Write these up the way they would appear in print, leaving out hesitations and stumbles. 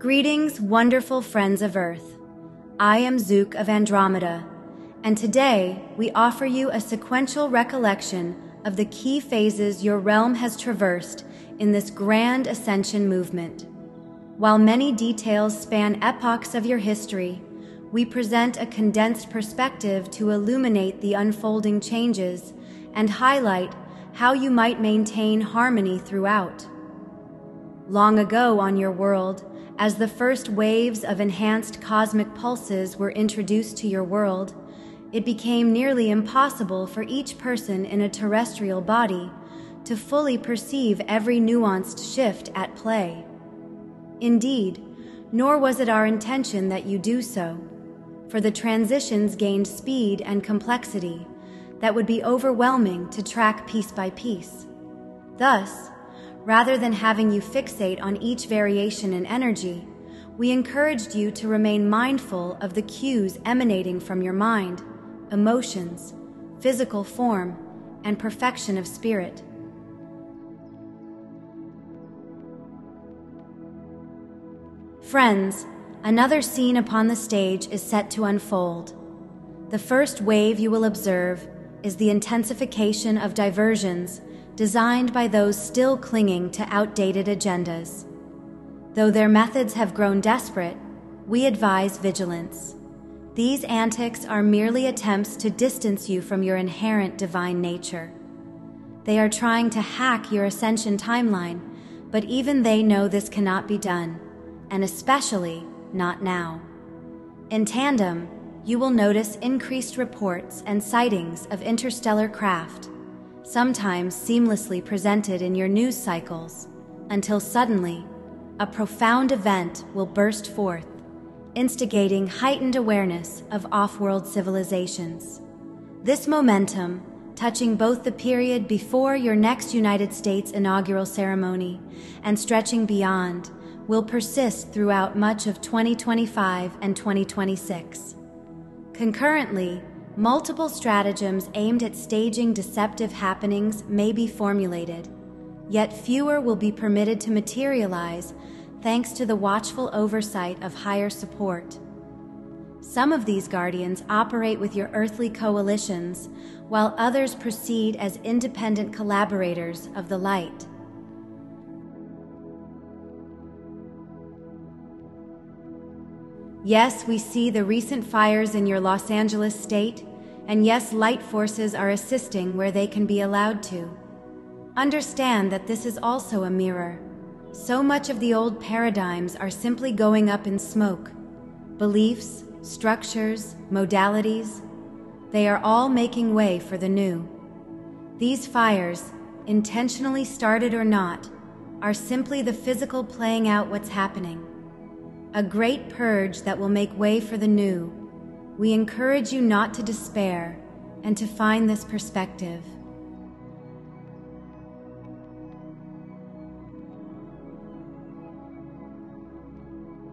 Greetings, wonderful friends of Earth. I am Zook of Andromeda, and today we offer you a sequential recollection of the key phases your realm has traversed in this grand Ascension movement. While many details span epochs of your history, we present a condensed perspective to illuminate the unfolding changes and highlight how you might maintain harmony throughout. Long ago on your world, as the first waves of enhanced cosmic pulses were introduced to your world, it became nearly impossible for each person in a terrestrial body to fully perceive every nuanced shift at play. Indeed, nor was it our intention that you do so, for the transitions gained speed and complexity that would be overwhelming to track piece by piece. Thus, rather than having you fixate on each variation in energy, we encouraged you to remain mindful of the cues emanating from your mind, emotions, physical form, and perfection of spirit. Friends, another scene upon the stage is set to unfold. The first wave you will observe is the intensification of diversions designed by those still clinging to outdated agendas. Though their methods have grown desperate, we advise vigilance. These antics are merely attempts to distance you from your inherent divine nature. They are trying to hack your Ascension timeline, but even they know this cannot be done, and especially not now. In tandem, you will notice increased reports and sightings of interstellar craft, sometimes seamlessly presented in your news cycles, until suddenly, a profound event will burst forth, instigating heightened awareness of off-world civilizations. This momentum, touching both the period before your next United States inaugural ceremony and stretching beyond, will persist throughout much of 2025 and 2026. Concurrently, multiple stratagems aimed at staging deceptive happenings may be formulated, yet fewer will be permitted to materialize thanks to the watchful oversight of higher support. Some of these guardians operate with your earthly coalitions, while others proceed as independent collaborators of the light. Yes, we see the recent fires in your Los Angeles state, and yes, light forces are assisting where they can be allowed to. Understand that this is also a mirror. So much of the old paradigms are simply going up in smoke. Beliefs, structures, modalities, they are all making way for the new. These fires, intentionally started or not, are simply the physical playing out what's happening. A great purge that will make way for the new. We encourage you not to despair and to find this perspective.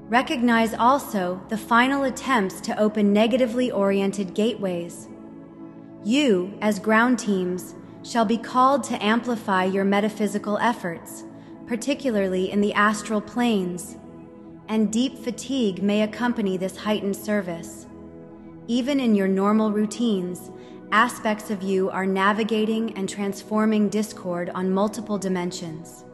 Recognize also the final attempts to open negatively oriented gateways. You, as ground teams, shall be called to amplify your metaphysical efforts, particularly in the astral planes, and deep fatigue may accompany this heightened service. Even in your normal routines, aspects of you are navigating and transforming discord on multiple dimensions.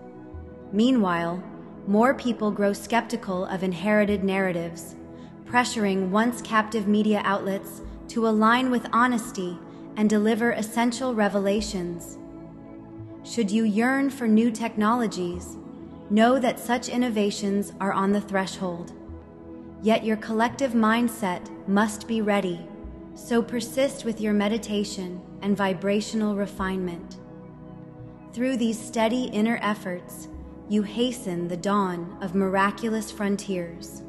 Meanwhile, more people grow skeptical of inherited narratives, pressuring once captive media outlets to align with honesty and deliver essential revelations. Should you yearn for new technologies, know that such innovations are on the threshold. Yet your collective mindset must be ready, so persist with your meditation and vibrational refinement. Through these steady inner efforts, you hasten the dawn of miraculous frontiers.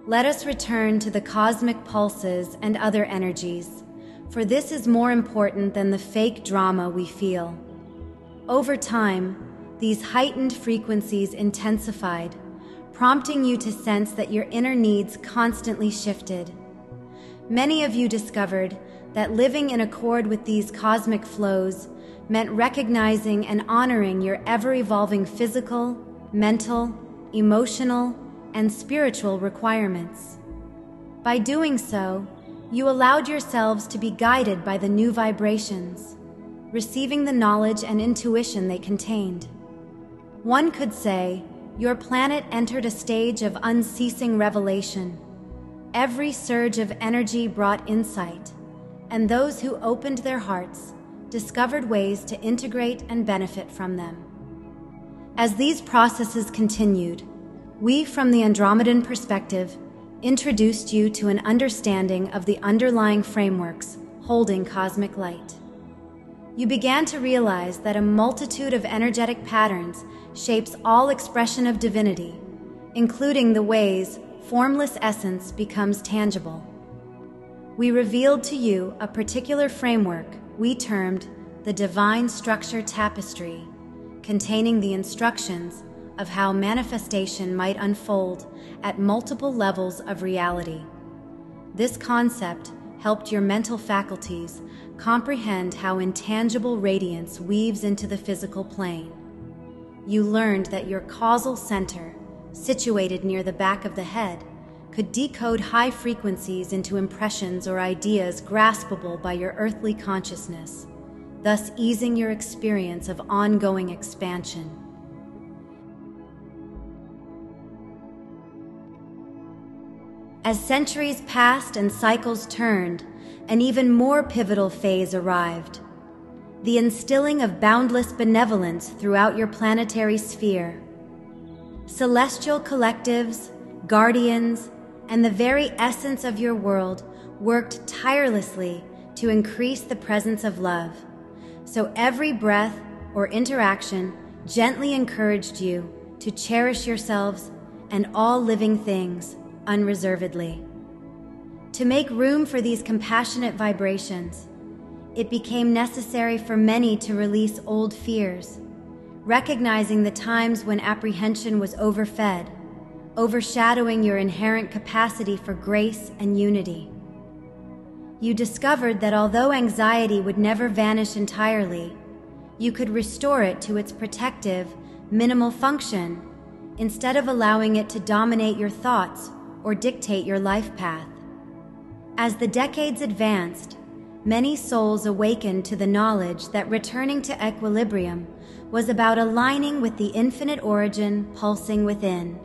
Let us return to the cosmic pulses and other energies, for this is more important than the fake drama we feel. Over time, these heightened frequencies intensified, prompting you to sense that your inner needs constantly shifted. Many of you discovered that living in accord with these cosmic flows meant recognizing and honoring your ever-evolving physical, mental, emotional, and spiritual requirements. By doing so, you allowed yourselves to be guided by the new vibrations, receiving the knowledge and intuition they contained. One could say, your planet entered a stage of unceasing revelation. Every surge of energy brought insight, and those who opened their hearts discovered ways to integrate and benefit from them. As these processes continued, we from the Andromedan perspective introduced you to an understanding of the underlying frameworks holding cosmic light. You began to realize that a multitude of energetic patterns shapes all expression of divinity, including the ways formless essence becomes tangible. We revealed to you a particular framework we termed the Divine Structure Tapestry, containing the instructions of how manifestation might unfold at multiple levels of reality. This concept helped your mental faculties comprehend how intangible radiance weaves into the physical plane. You learned that your causal center, situated near the back of the head, could decode high frequencies into impressions or ideas graspable by your earthly consciousness, thus easing your experience of ongoing expansion. As centuries passed and cycles turned, an even more pivotal phase arrived: the instilling of boundless benevolence throughout your planetary sphere. Celestial collectives, guardians, and the very essence of your world worked tirelessly to increase the presence of love, so every breath or interaction gently encouraged you to cherish yourselves and all living things unreservedly. To make room for these compassionate vibrations, it became necessary for many to release old fears, recognizing the times when apprehension was overfed, overshadowing your inherent capacity for grace and unity. You discovered that although anxiety would never vanish entirely, you could restore it to its protective, minimal function instead of allowing it to dominate your thoughts or dictate your life path. As the decades advanced, many souls awakened to the knowledge that returning to equilibrium was about aligning with the infinite origin pulsing within.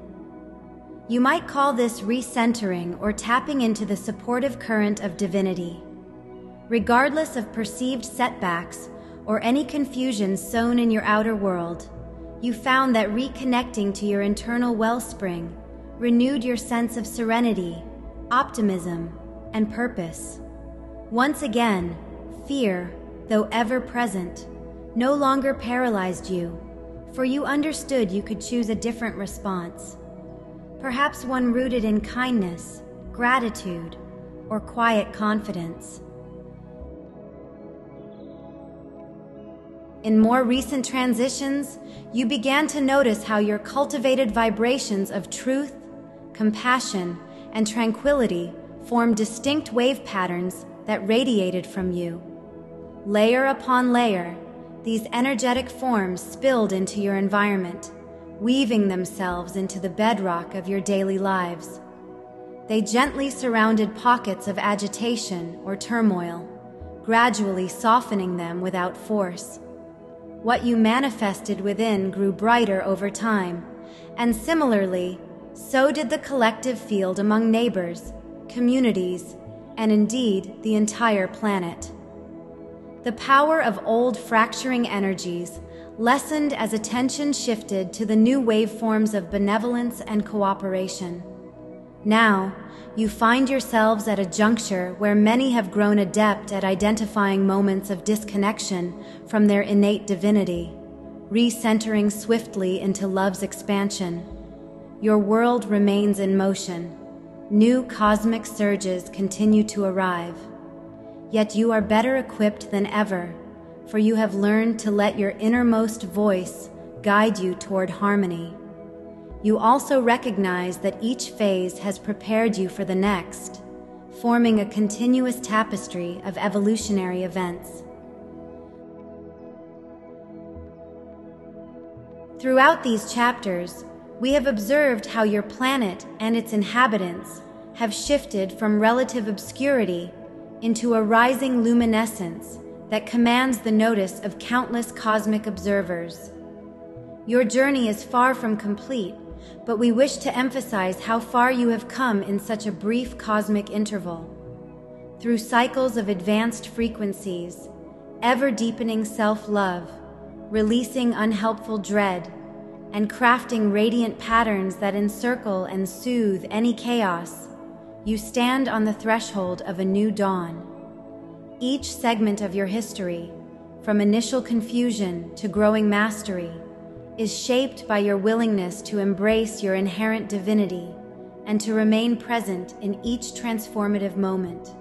You might call this recentering or tapping into the supportive current of divinity. Regardless of perceived setbacks or any confusion sown in your outer world, you found that reconnecting to your internal wellspring renewed your sense of serenity, optimism, and purpose. Once again, fear, though ever present, no longer paralyzed you, for you understood you could choose a different response. Perhaps one rooted in kindness, gratitude, or quiet confidence. In more recent transitions, you began to notice how your cultivated vibrations of truth, compassion, and tranquility formed distinct wave patterns that radiated from you. Layer upon layer, these energetic forms spilled into your environment, weaving themselves into the bedrock of your daily lives. They gently surrounded pockets of agitation or turmoil, gradually softening them without force. What you manifested within grew brighter over time, and similarly, so did the collective field among neighbors, communities, and indeed the entire planet. The power of old fracturing energies lessened as attention shifted to the new waveforms of benevolence and cooperation. Now, you find yourselves at a juncture where many have grown adept at identifying moments of disconnection from their innate divinity, recentering swiftly into love's expansion. Your world remains in motion. New cosmic surges continue to arrive. Yet you are better equipped than ever, for you have learned to let your innermost voice guide you toward harmony. You also recognize that each phase has prepared you for the next, forming a continuous tapestry of evolutionary events. Throughout these chapters, we have observed how your planet and its inhabitants have shifted from relative obscurity into a rising luminescence that commands the notice of countless cosmic observers. Your journey is far from complete, but we wish to emphasize how far you have come in such a brief cosmic interval. Through cycles of advanced frequencies, ever-deepening self-love, releasing unhelpful dread, and crafting radiant patterns that encircle and soothe any chaos, you stand on the threshold of a new dawn. Each segment of your history, from initial confusion to growing mastery, is shaped by your willingness to embrace your inherent divinity and to remain present in each transformative moment.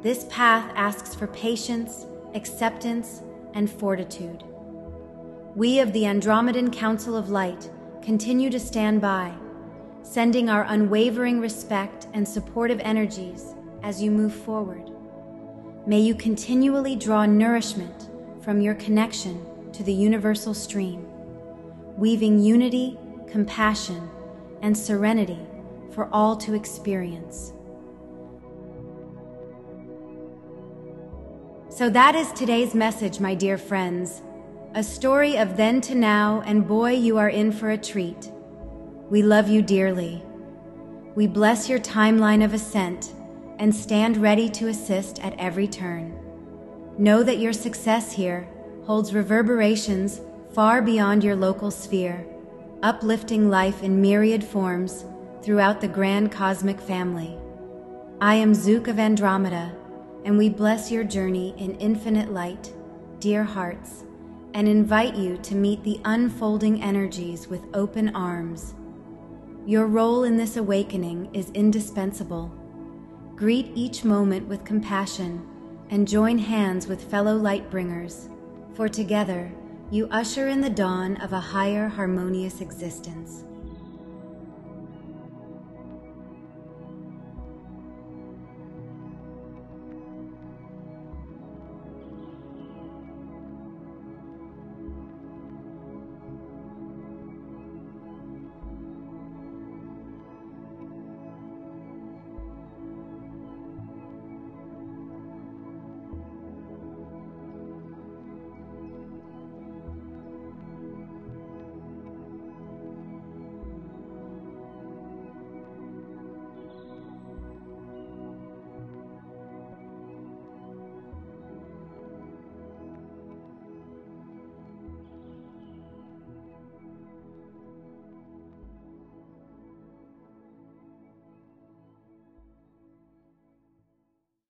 This path asks for patience, acceptance, and fortitude. We of the Andromedan Council of Light continue to stand by, sending our unwavering respect and supportive energies as you move forward. May you continually draw nourishment from your connection to the universal stream, weaving unity, compassion, and serenity for all to experience. So that is today's message, my dear friends. A story of then to now, and boy, you are in for a treat. We love you dearly. We bless your timeline of ascent and stand ready to assist at every turn. Know that your success here holds reverberations far beyond your local sphere, uplifting life in myriad forms throughout the grand cosmic family. I am Zook of Andromeda, and we bless your journey in infinite light, dear hearts, and invite you to meet the unfolding energies with open arms. Your role in this awakening is indispensable. Greet each moment with compassion and join hands with fellow light-bringers, for together you usher in the dawn of a higher harmonious existence.